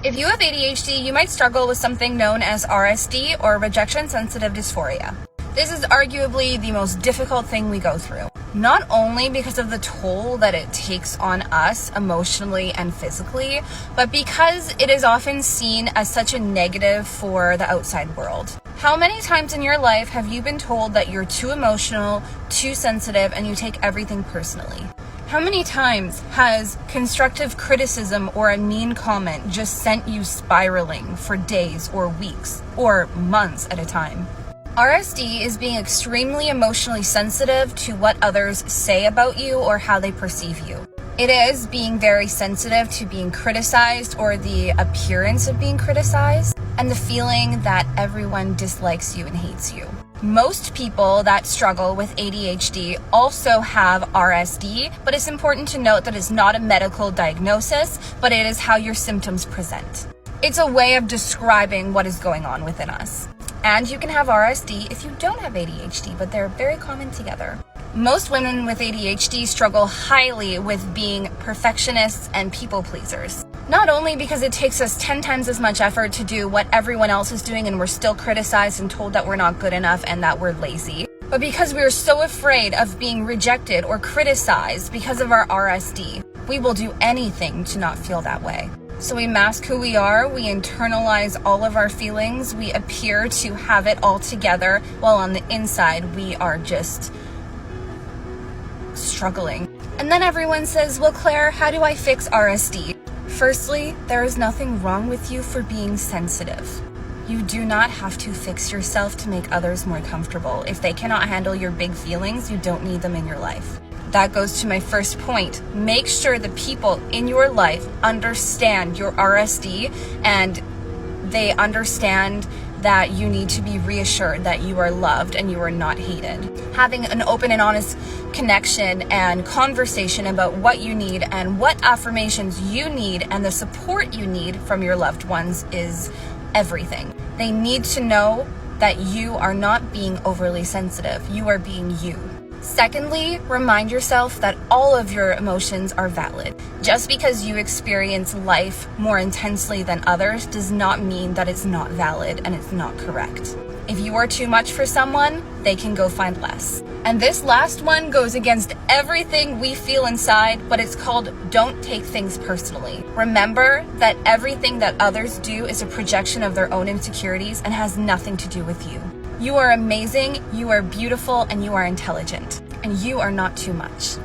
If you have ADHD, you might struggle with something known as RSD, or rejection sensitive dysphoria. This is arguably the most difficult thing we go through, not only because of the toll that it takes on us emotionally and physically, but because it is often seen as such a negative for the outside world. How many times in your life have you been told that you're too emotional, too sensitive, and you take everything personally? How many times has constructive criticism or a mean comment just sent you spiraling for days or weeks or months at a time? RSD is being extremely emotionally sensitive to what others say about you or how they perceive you. It is being very sensitive to being criticized or the appearance of being criticized, and the feeling that everyone dislikes you and hates you. Most people that struggle with ADHD also have RSD, but it's important to note that it's not a medical diagnosis, but it is how your symptoms present. It's a way of describing what is going on within us. And you can have RSD if you don't have ADHD, but they're very common together. Most women with ADHD struggle highly with being perfectionists and people pleasers. Not only because it takes us 10 times as much effort to do what everyone else is doing and we're still criticized and told that we're not good enough and that we're lazy, but because we're so afraid of being rejected or criticized because of our RSD. We will do anything to not feel that way. So we mask who we are, we internalize all of our feelings, we appear to have it all together, while on the inside we are just struggling. And then everyone says, well, Claire, how do I fix RSD? Firstly, there is nothing wrong with you for being sensitive. You do not have to fix yourself to make others more comfortable. If they cannot handle your big feelings, you don't need them in your life. That goes to my first point. Make sure the people in your life understand your RSD and they understand that you need to be reassured that you are loved and you are not hated. Having an open and honest connection and conversation about what you need and what affirmations you need and the support you need from your loved ones is everything. They need to know that you are not being overly sensitive. You are being you. Secondly, remind yourself that all of your emotions are valid. Just because you experience life more intensely than others does not mean that it's not valid and it's not correct. If you are too much for someone, they can go find less. And this last one goes against everything we feel inside, but it's called don't take things personally. Remember that everything that others do is a projection of their own insecurities and has nothing to do with you. You are amazing, you are beautiful, and you are intelligent, and you are not too much.